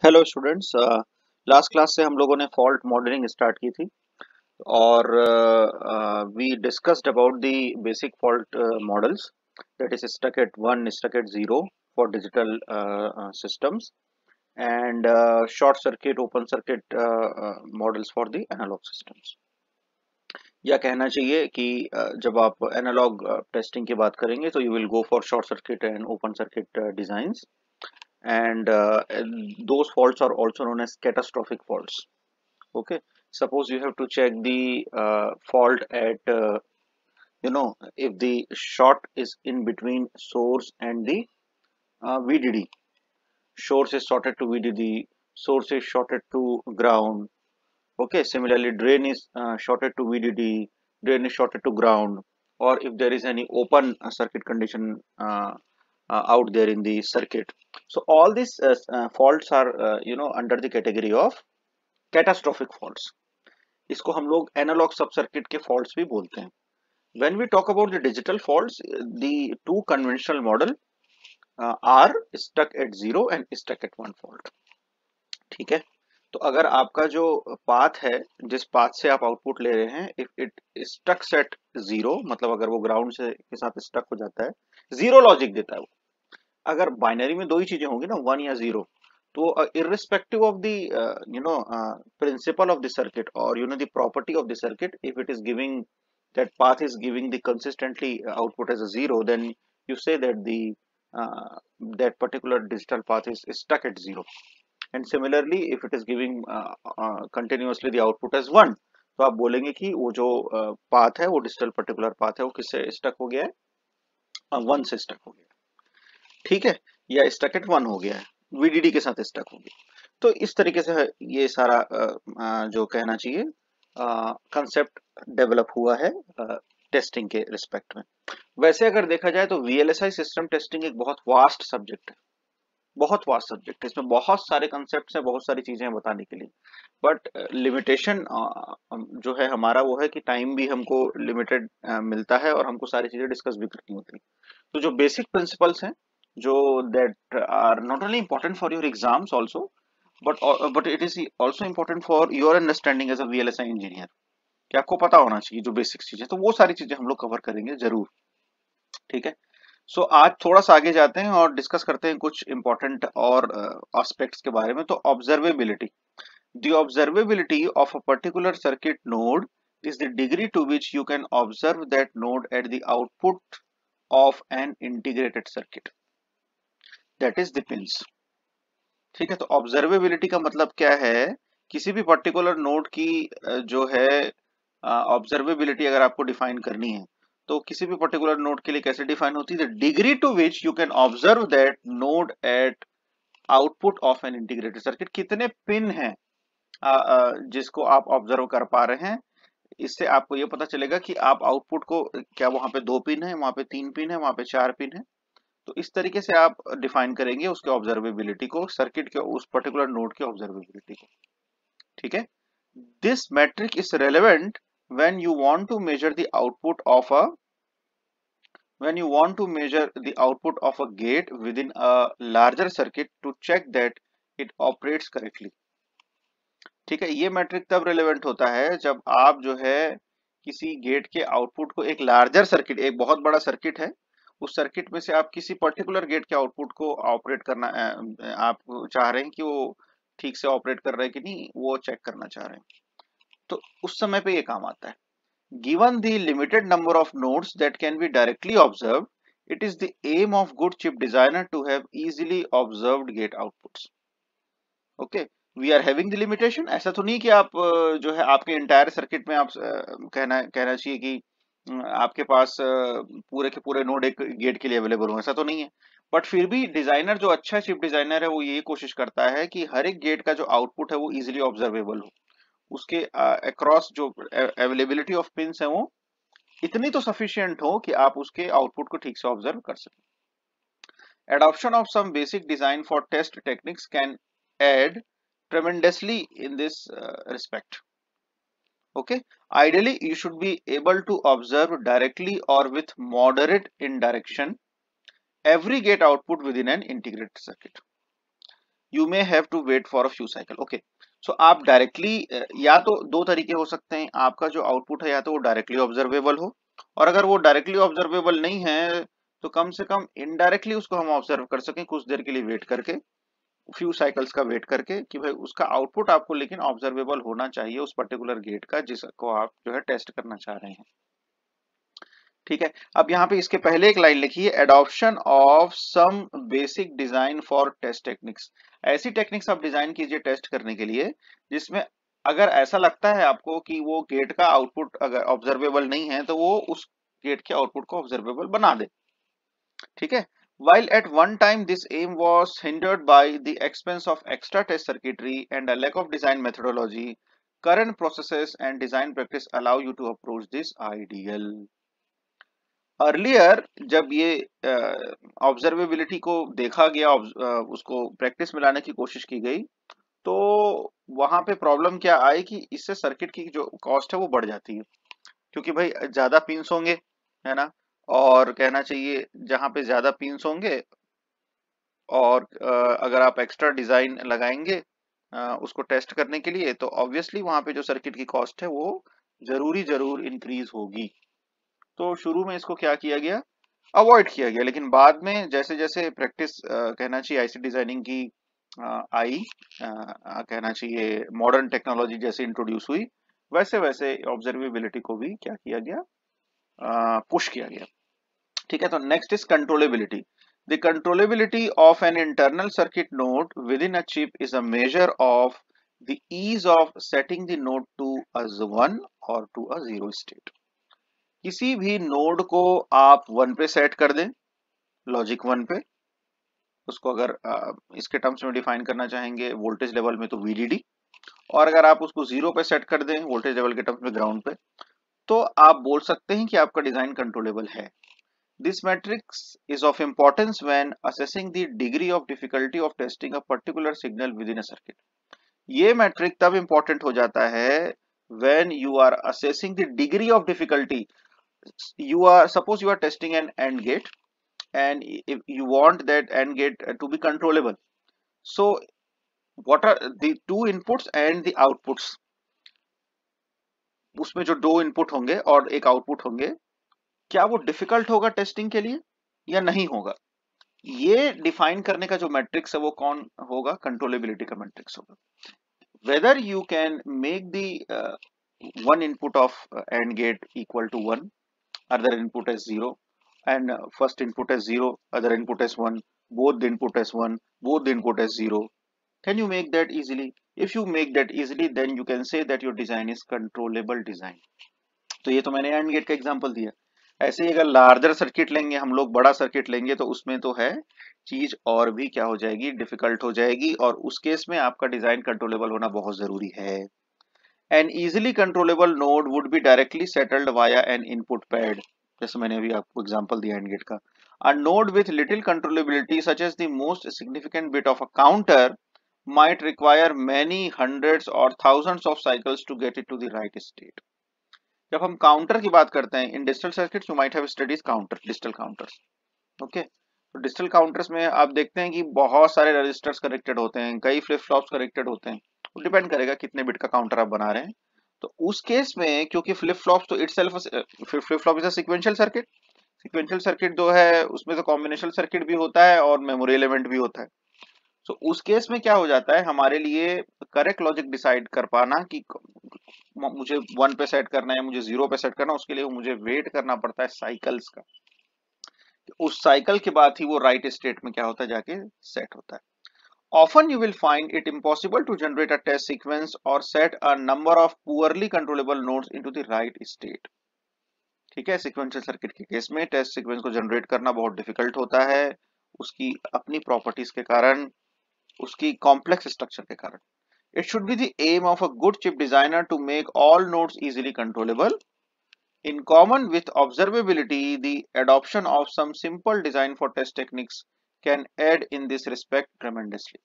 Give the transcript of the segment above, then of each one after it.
Hello students. Last class से हम लोगों ने फॉल्ट मॉडलिंग स्टार्ट की थी और we discussed about the basic fault models, that is stuck at 1, stuck at 0 for digital systems and short circuit, open circuit models for the analog systems. या कहना चाहिए कि जब आप एनालॉग टेस्टिंग की बात करेंगे तो you will go for short circuit and open circuit designs, and those faults are also known as catastrophic faults. Okay, suppose you have to check the fault at if the short is in between source and the VDD. Source is shorted to VDD, source is shorted to ground. Okay, similarly drain is shorted to VDD, drain is shorted to ground, or if there is any open circuit condition out there in the circuit. So all these faults are under the category of catastrophic faults. इसको हम लोग analogue सब circuit के faults भी बोलते हैं. When we talk about the digital faults, the two conventional model are stuck at 0 and stuck at 1 fault. ठीक है, तो अगर आपका जो पाथ है, जिस पाथ से आप आउटपुट ले रहे हैं, इफ इट स्टक्स एट 0, मतलब अगर वो ग्राउंड से के साथ स्टक हो जाता है, 0 लॉजिक देता है वो. अगर बाइनरी में दो ही चीजें होंगी ना, 1 या 0, तो irrespective of the principle of the circuit, or the property of the circuit, if it is giving, that path is giving the consistently output as a 0, then you say that the that particular digital path is stuck at 0. And similarly, if it is giving continuously the output as 1, तो आप बोलेंगे कि वो जो path है, वो digital particular path है, वो किससे स्टक हो गया है? 1 से स्टक हो गया. ठीक है, या स्टक एट 1 हो गया है, VDD के साथ स्टक हो गया. तो इस तरीके से ये सारा जो कहना चाहिए कंसेप्ट डेवलप हुआ है टेस्टिंग के रिस्पेक्ट में. वैसे अगर देखा जाए तो VLSI सिस्टम टेस्टिंग एक बहुत वास्ट सब्जेक्ट है, बहुत वास्ट सब्जेक्ट है. इसमें बहुत सारे कंसेप्ट हैं, बहुत सारी चीजें बताने के लिए, बट लिमिटेशन जो है हमारा वो है कि टाइम भी हमको लिमिटेड मिलता है और हमको सारी चीजें डिस्कस भी करनी होती है. तो जो बेसिक प्रिंसिपल्स हैं, जो that are not only important for your exams also, but it is also important for your understanding as a VLSI engineer, कि आपको पता होना चाहिए जो बेसिक चीजें. तो वो सारी चीजें हम लोग कवर करेंगे जरूर. ठीक है, सो आज थोड़ा सा आगे जाते हैं और डिस्कस करते हैं कुछ इंपॉर्टेंट और एस्पेक्ट्स के बारे में. तो observability, the observability of a particular circuit node is the degree to which you can observe that node at the output of an integrated circuit, that is the pins. ठीक है, तो observability का मतलब क्या है? किसी भी पर्टिकुलर नोड की जो है ऑब्जर्वेबिलिटी अगर आपको डिफाइन करनी है, तो किसी भी पर्टिकुलर नोड के लिए कैसे डिफाइन होती है? The degree to which you can observe that node at output of an integrated circuit. कितने पिन हैं जिसको आप ऑब्जर्व कर पा रहे हैं, इससे आपको ये पता चलेगा कि आप आउटपुट को, क्या वहां पे 2 पिन है, वहां पे 3 पिन है, वहां पे 4 पिन है. तो इस तरीके से आप डिफाइन करेंगे उसके ऑब्जर्वेबिलिटी को, सर्किट के उस पर्टिकुलर नोड की ऑब्जर्वेबिलिटी को. ठीक है, this metric is relevant when you want to measure the output of a when you want to measure the output of a gate within a larger circuit to check that it operates correctly. ठीक है, ये matric तब relevant होता है जब आप जो है किसी गेट के आउटपुट को, एक लार्जर सर्किट, एक बहुत बड़ा सर्किट है, उस सर्किट में से आप किसी पर्टिकुलर गेट के आउटपुट को ऑपरेट करना, आप चाह रहे हैं कि वो ठीक से ऑपरेट कर रहे हैं कि नहीं, वो चेक करना चाह रहे हैं. तो उस समय पे ये काम आता है. Given the limited number of nodes that can be directly observe, it is the aim of good chip designer to have easily observed gate outputs. Okay, we are having the limitation. ऐसा तो नहीं कि आप जो है आपके entire circuit में आप कहना चाहिए कि आपके पास पूरे के पूरे नोड एक गेट के लिए अवेलेबल हो, ऐसा तो नहीं है. बट फिर भी डिजाइनर, जो अच्छा चिप डिजाइनर है, वो ये कोशिश करता है कि हर एक गेट का जो आउटपुट है वो इजीली ऑब्जर्वेबल हो, उसके अक्रॉस जो अवेलेबिलिटी ऑफ पिंस है वो इतनी तो सफिशिएंट हो कि आप उसके आउटपुट को ठीक से ऑब्जर्व कर सकें. Adoption of some basic design for test techniques can add tremendously in this respect. Okay, ideally you should be able to observe directly or with moderate indirection every gate output within an integrated circuit. you may have to wait for a few cycle. Okay, so आप directly या तो दो तरीके हो सकते हैं, आपका जो आउटपुट है या तो वो डायरेक्टली ऑब्जर्वेबल हो, और अगर वो डायरेक्टली ऑब्जर्वेबल नहीं है तो कम से कम इनडायरेक्टली उसको हम ऑब्जर्व कर सकें कुछ देर के लिए वेट करके, फ्यू साइकिल्स का वेट करके, कि भाई उसका आउटपुट आपको लेकिन ऑब्जर्वेबल होना चाहिए उस पर्टिकुलर गेट का जिसको आप जो है टेस्ट करना चाह रहे हैं। ठीक है, अब यहाँ पे इसके पहले एक लाइन लिखी है, adoption of some basic design for test techniques. ऐसी टेक्निक्स आप डिजाइन कीजिए टेस्ट करने के लिए जिसमें अगर ऐसा लगता है आपको कि वो गेट का आउटपुट अगर ऑब्जर्वेबल नहीं है तो वो उस गेट के आउटपुट को ऑब्जर्वेबल बना दे। ठीक है, while at one time this aim was hindered by the expense of extra test circuitry and a lack of design methodology, current processes and design practice allow you to approach this ideal. Earlier जब ये observability को देखा गया, उसको practice में लाने की कोशिश की गई, तो वहां पे प्रॉब्लम क्या आई कि इससे सर्किट की जो कॉस्ट है वो बढ़ जाती है, क्योंकि भाई ज्यादा पिंस होंगे, है ना, और कहना चाहिए जहां पे ज्यादा पिंस होंगे और अगर आप एक्स्ट्रा डिजाइन लगाएंगे उसको टेस्ट करने के लिए तो ऑब्वियसली वहां पे जो सर्किट की कॉस्ट है वो जरूर इंक्रीज होगी। तो शुरू में इसको क्या किया गया, अवॉइड किया गया, लेकिन बाद में जैसे जैसे प्रैक्टिस कहना चाहिए आईसी डिजाइनिंग की आई, कहना चाहिए मॉडर्न टेक्नोलॉजी जैसे इंट्रोड्यूस हुई, वैसे वैसे ऑब्जर्वेबिलिटी को भी क्या किया गया, पुश किया गया। ठीक है, तो next is controllability. The controllability of an internal circuit node within a chip is a measure of the ease of setting the node to a 1 or to a 0 state. किसी भी नोड को आप 1 पे सेट कर दें, logic 1 पे, उसको अगर इसके टर्म्स में डिफाइन करना चाहेंगे वोल्टेज लेवल में तो VDD, और अगर आप उसको 0 पे सेट कर दें वोल्टेज लेवल के टर्म्स में ग्राउंड पे, तो आप बोल सकते हैं कि आपका डिजाइन कंट्रोलेबल है। This matrix is of importance when assessing the degree of difficulty of testing a particular signal within a circuit. ये मैट्रिक तब important हो जाता है when you are assessing the degree of difficulty. Suppose you are testing an AND gate and if you want that AND gate to be controllable. So what are the two inputs and the outputs? उसमें जो दो input होंगे और एक output होंगे, क्या वो difficult होगा टेस्टिंग के लिए या नहीं होगा, ये डिफाइन करने का जो मैट्रिक्स है वो कौन होगा, कंट्रोलेबिलिटी का मैट्रिक्स होगा। Whether you can make the one input of AND gate equal to 1, other input as 0, and first input as 0, other input as 1, both the input as 1, both the input as 0. Can you make that easily? If you make that easily, then you can say that your design is controllable design. तो ये तो मैंने AND gate का example दिया। ऐसे ही अगर larger circuit लेंगे हम लोग, बड़ा सर्किट लेंगे, तो उसमें तो है चीज और भी क्या हो जाएगी, डिफिकल्ट हो जाएगी, और उस केस में आपका डिजाइन कंट्रोलेबल होना बहुत जरूरी है। An easily controllable node would be directly settled via an input pad, जैसे मैंने अभी आपको एग्जांपल दिया एंड गेट का। A node with little controllability such as the most significant bit of a counter might require many hundreds or thousands of cycles to get it to the right state. जब हम counter की बात करते हैं इन digital circuits, you might have studies counter, digital counters. Okay, तो digital counters में आप देखते हैं कि बहुत सारे रजिस्टर्स कनेक्टेड होते हैं, कई फ्लिप फ्लॉप्स कनेक्टेड होते हैं, तो डिपेंड करेगा कितने बिट का काउंटर आप बना रहे हैं। तो उस केस में क्योंकि फ्लिप फ्लॉप्स तो itself, flip flop is a sequential circuit, sequential circuit जो है उसमें तो कॉम्बिनेशनल सर्किट भी होता है और मेमोरी एलिमेंट भी होता है। तो उस केस में क्या हो जाता है, हमारे लिए करेक्ट लॉजिक डिसाइड कर पाना कि मुझे 1 पे सेट करना है, मुझे 0 पे सेट करना है, उसके लिए मुझे वेट करना पड़ता है साइकिल्स का। उस साइकिल के बाद ही वो राइट स्टेट में क्या होता है, जाके सेट होता है। Often you will find it impossible to generate a test sequence or set a number of poorly controllable nodes into the right state. ठीक है, सीक्वेंशियल सर्किट के केस में टेस्ट सीक्वेंस को जनरेट करना बहुत डिफिकल्ट होता है, उसकी अपनी प्रॉपर्टीज के कारण, उसकी कॉम्प्लेक्स स्ट्रक्चर के कारण। It should be the aim of a good chip designer to make all nodes easily controllable. In common with observability, the adoption of some simple design for test techniques can aid in this respect tremendously.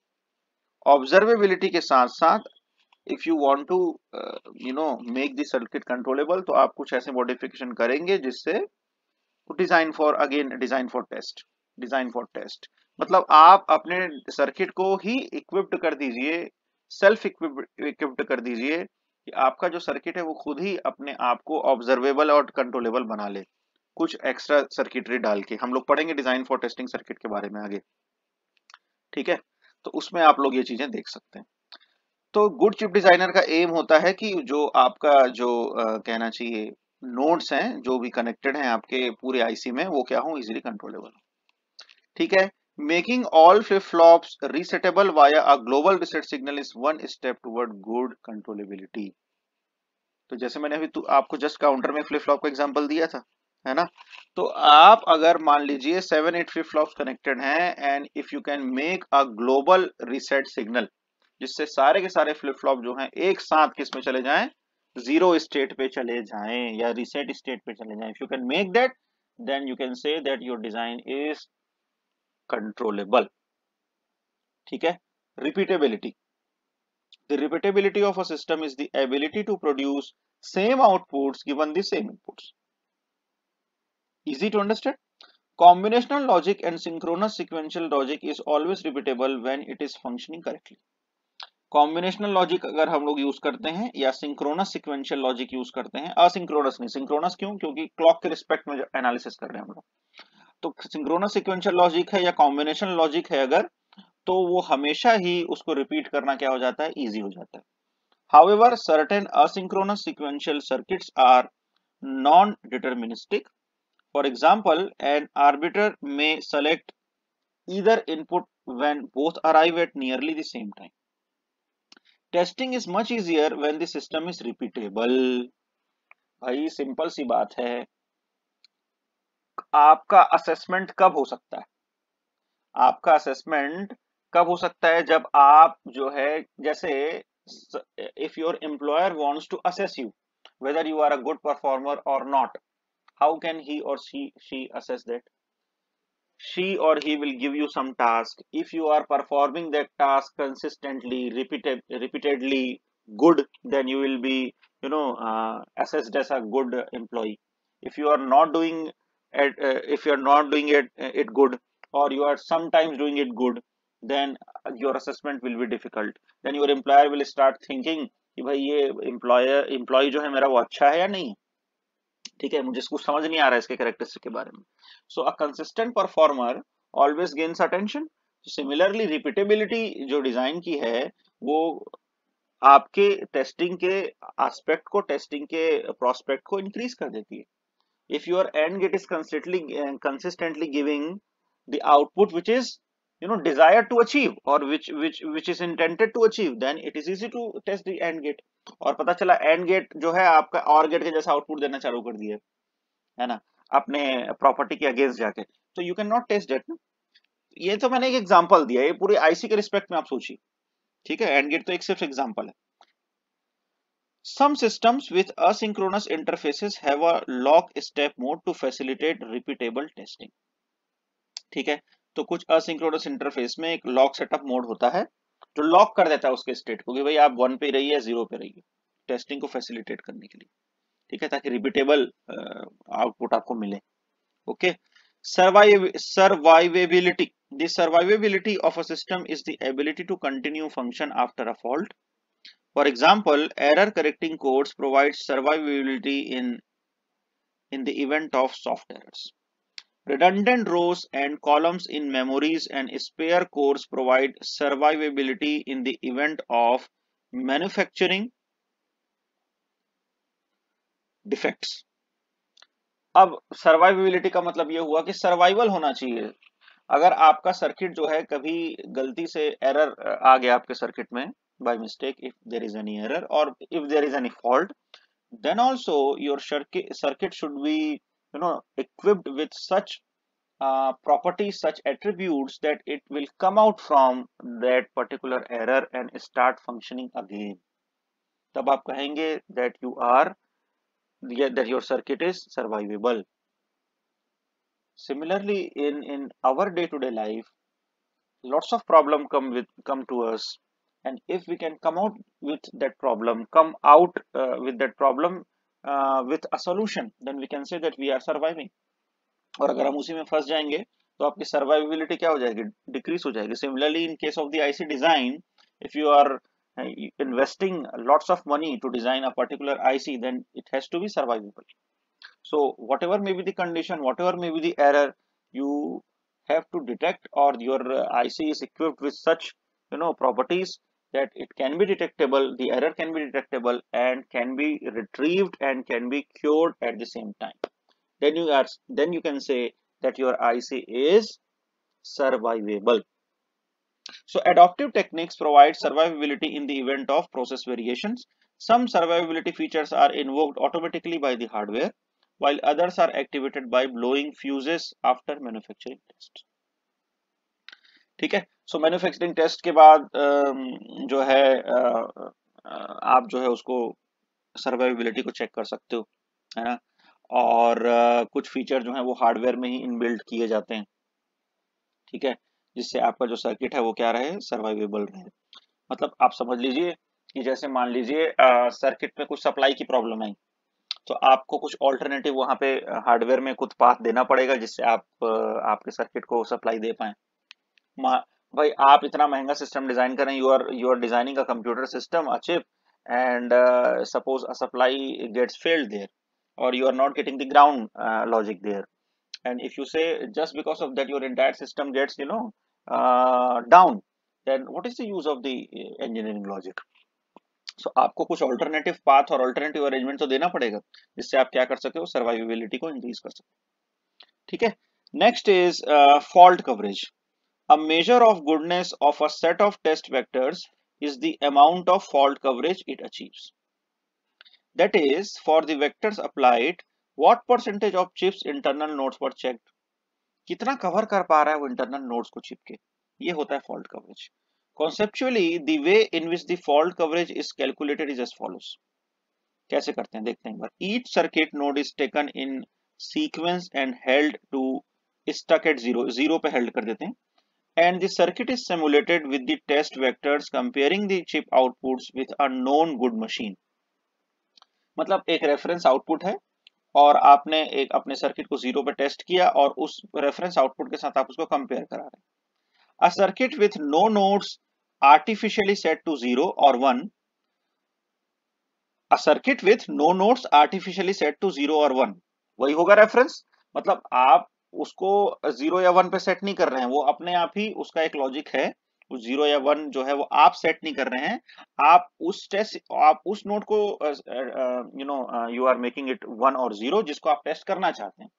Observability के साथ साथ if you want to make the circuit controllable, तो आप कुछ ऐसे modification करेंगे जिससे design for, again design for test, design for test मतलब आप अपने सर्किट को ही इक्विप्ड कर दीजिए, सेल्फ इक्विप्ड कर दीजिए कि आपका जो सर्किट है वो खुद ही अपने आप को ऑब्जर्वेबल और कंट्रोलेबल बना ले, कुछ एक्स्ट्रा सर्किटरी डाल के। हम लोग पढ़ेंगे डिजाइन फॉर टेस्टिंग सर्किट के बारे में आगे, ठीक है। तो उसमें आप लोग ये चीजें देख सकते हैं। तो गुड चिप डिजाइनर का एम होता है कि जो आपका जो कहना चाहिए नोड्स हैं जो भी कनेक्टेड हैं आपके पूरे आईसी में, वो क्या हो, इजीली कंट्रोलेबल हो, ठीक है। Making all flip flops resettable via a global reset signal is one step toward good controllability. तो जैसे मैंने अभी आपको जस्ट काउंटर में फ्लिप फ्लॉप का एग्जांपल दिया था, है ना। तो आप अगर मान लीजिए 7-8 फ्लिप फ्लॉप्स कनेक्टेड हैं and if you can make a global reset signal, जिससे सारे के सारे फ्लिप फ्लॉप जो हैं एक साथ किस में चले जाएं, जीरो स्टेट पे चले जाएं या रीसेट स्टेट पे चले जाएं, if you can make that then you can say that your design is controllable, ठीक है। Repeatability, the repeatability of a system is the ability to produce same outputs given the same inputs. Easy to understand. Combinational logic and synchronous sequential logic is always repeatable when it is functioning correctly. Combinational logic अगर हम लोग use करते हैं या synchronous sequential logic use करते हैं, asynchronous नहीं, synchronous क्यों, क्योंकि क्लॉक के रिस्पेक्ट में एनालिसिस कर रहे हैं हम लोग, तो सिंक्रोनस सिक्वेंशियल लॉजिक है या कॉम्बिनेशन लॉजिक है अगर, तो वो हमेशा ही उसको रिपीट करना क्या हो जाता है, इजी हो जाता है। However, certain asynchronous sequential circuits are non-deterministic. For example, an arbiter may select either input when both arrive at nearly the same time. Testing is much easier when the system is repeatable. भाई simple सी बात है, आपका assessment कब हो सकता है, आपका assessment कब हो सकता है, जब आप जो है जैसे if your employer wants to assess you whether you are a good performer or not, how can he or she assess that? She or he will give you some task. If you are performing that task consistently, repeatedly good, then you will be, assessed as a good employee. If you are not doing if you are not doing it good, or you are sometimes doing it good, then your assessment will be difficult. Then your employer will start thinking कि भाई ये employ जो है मेरा वो अच्छा है या नहीं, ठीक है, मुझे इसको समझ नहीं आ रहा है इसके कैरेक्टरिस्टिक के बारे में। So a consistent performer always gains attention. Similarly repeatability जो डिजाइन की है वो आपके टेस्टिंग के एस्पेक्ट को, टेस्टिंग के प्रोस्पेक्ट को इंक्रीज कर देती है। if your end gate is consistently giving the output which is desired to achieve, or which is intended to achieve, then it is easy to test the end gate। और पता चला end gate जो है आपका OR gate के जैसा output देना चालू कर दिया है ना, अपने प्रॉपर्टी के अगेंस्ट जाके, तो you can not test that. ये तो मैंने एक एग्जांपल दिया, ये पूरी आईसी के रिस्पेक्ट में आप सोचिए, ठीक है। एंड गेट तो एक सिर्फ एग्जांपल है। Some systems with asynchronous interfaces have a lock step mode to facilitate repeatable testing, ठीक है। तो कुछ असिंक्रोनस इंटरफेस में एक लॉक सेटअप मोड होता है जो लॉक कर देता है उसके स्टेट को कि भाई आप 1 पे रहिए, 0 पे रहिए, टेस्टिंग को फैसिलिटेट करने के लिए, ठीक है, ताकि रिपीटेबल आउटपुट आपको मिले। Okay. Survivability. The survivability of a system is the ability to continue function after a fault. For example, error correcting codes provide survivability in the event of soft errors. Redundant rows and columns in memories and spare cores provide survivability in the event of manufacturing defects. अब survivability का मतलब ये हुआ कि survival होना चाहिए। अगर आपका सर्किट जो है कभी गलती से एरर आ गया आपके सर्किट में by mistake, if there is any error और if there is any fault, then also your circuit should be equipped with such properties, such attributes that it will come out from that particular error and start functioning again. तब आप कहेंगे that you are that your circuit is survivable. Similarly, in our day-to-day life, lots of problem come to us, and if we can come out with that problem, with a solution, then we can say that we are surviving. और अगर हम उसी में फंस जाएंगे तो आपकी survivability क्या हो जाएगी, डिक्रीज हो जाएगी. Similarly in case of the IC design, if you are investing lots of money to design a particular IC, then it has to be survivable. So whatever may be the condition, whatever may be the error, you have to detect, or your IC is equipped with such properties that it can be detectable, the error can be detectable and can be retrieved and can be cured at the same time. Then you can say that your IC is survivable. So adaptive techniques provide survivability in the event of process variations. Some survivability features are invoked automatically by the hardware, while others are activated by blowing fuses after manufacturing test. ठीक है. सो manufacturing test के बाद जो है आप जो है उसको सर्वाइवेबिलिटी को चेक कर सकते हो, है ना. और कुछ फीचर जो है वो हार्डवेयर में ही इनबिल्ट किए जाते हैं, ठीक है, जिससे आपका जो सर्किट है वो क्या रहे, सर्वाइवेबल रहे. मतलब आप समझ लीजिए कि जैसे मान लीजिए सर्किट में कुछ सप्लाई की प्रॉब्लम है, तो आपको कुछ ऑल्टरनेटिव वहां पे हार्डवेयर में कुछ पाथ देना पड़ेगा जिससे आप आपके सर्किट को सप्लाई दे पाए. भाई आप इतना महंगा सिस्टम डिजाइन करें, you are designing a computer system, a chip, and suppose a supply gets failed there, or you are not getting the ground logic there, and if you say just because of that your entire system gets down, then what is the use of the engineering logic? So आपको कुछ alternative path और alternative arrangement तो देना पड़ेगा जिससे आप क्या कर सके हो, सर्वाइवेबिलिटी को इंक्रीज कर सके. ठीक है. Next is fault coverage. A measure of goodness of a set of test vectors is the amount of fault coverage it achieves. That is, for the vectors applied, what percentage of chips internal nodes were checked? कितना cover कर पा रहा है वो internal nodes को chip के, ये होता है fault coverage. Conceptually, the way in which the fault coverage is calculated is as follows. कैसे करते हैं देखते हैं एक बार. Each circuit node is taken in sequence and held to stuck at zero. Zero पे held कर देते हैं. And the circuit is simulated with the test vectors comparing the chip outputs with a known good machine. मतलब एक reference output है और आपने एक अपने सर्किट को जीरो पे टेस्ट किया और उस रेफरेंस आउटपुट के साथ आप उसको कंपेयर करा रहे हैं. A circuit with no nodes artificially set to 0 or 1. A circuit with no nodes artificially set to 0 or 1. वही होगा रेफरेंस. मतलब आप उसको 0 या 1 पे सेट नहीं कर रहे हैं, वो अपने आप ही उसका एक लॉजिक है. उस 0 या 1 जो है वो आप सेट नहीं कर रहे हैं, आप उस नोड को यू आर मेकिंग इट 1 और 0 जिसको आप टेस्ट करना चाहते हैं,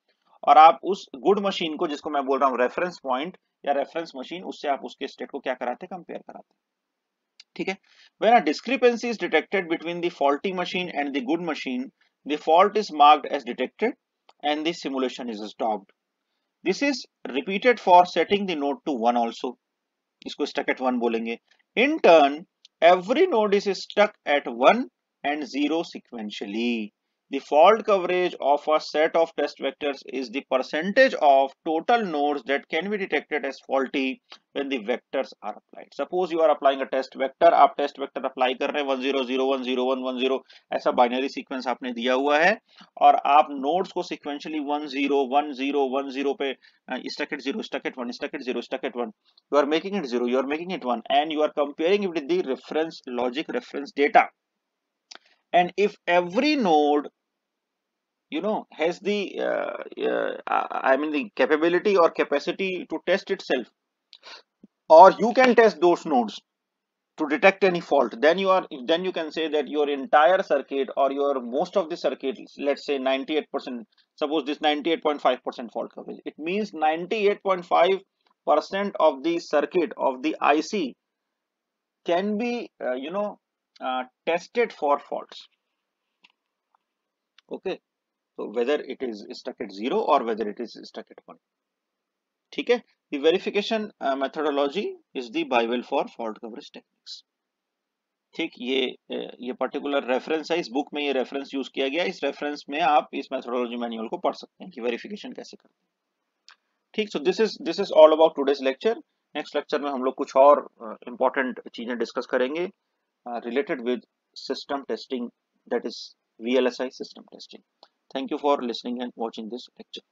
और आप उस गुड मशीन को जिसको मैं बोल रहा हूँ रेफरेंस पॉइंट या रेफरेंस मशीन, उससे आप उसके स्टेट को क्या कराते हैं, कंपेयर कराते हैं. ठीक है. When a discrepancy is detected between the faulty machine and the good machine, the fault is marked as detected and the simulation is stopped. This is repeated for setting the node to 1 also. इसको stuck at 1 बोलेंगे. In turn, every node is stuck at 1 and 0 sequentially. The fault coverage of a set of test vectors is the percentage of total nodes that can be detected as faulty when the vectors are applied. Suppose you are applying a test vector, आप test vector apply कर रहे हैं 1 0 0 1 0 1 1 0, ऐसा binary sequence आपने दिया हुआ है और आप नोड्स को सिक्वेंशियली 1 0 1 0 1 0 पे stuck at 0 stuck at 1 stuck at 0 stuck at 1, you are making it 0, you are making it 1, and you are comparing it with the reference logic, reference data. And if every node has the I mean the capability or capacity to test itself, or you can test those nodes to detect any fault, then you can say that your entire circuit or your most of the circuit, let's say 98%, suppose this 98.5% fault coverage, it means 98.5% of the circuit of the IC can be tested for faults. Okay, so whether it is stuck at 0 or whether it is stuck at 1. ठीक है. The verification methodology is the Bible for fault coverage techniques. ठीक, ये particular reference है, इस book में ये reference use किया गया. इस रेफरेंस में आप इस मेथोडोलॉजी मैनुअल को पढ़ सकते हैं कि वेरिफिकेशन कैसे करते हैं. ठीक. So this is all about today's lecture. Next lecture में हम लोग कुछ और इंपॉर्टेंट चीजें डिस्कस करेंगे related with system testing, that is VLSI system testing. Thank you for listening and watching this lecture.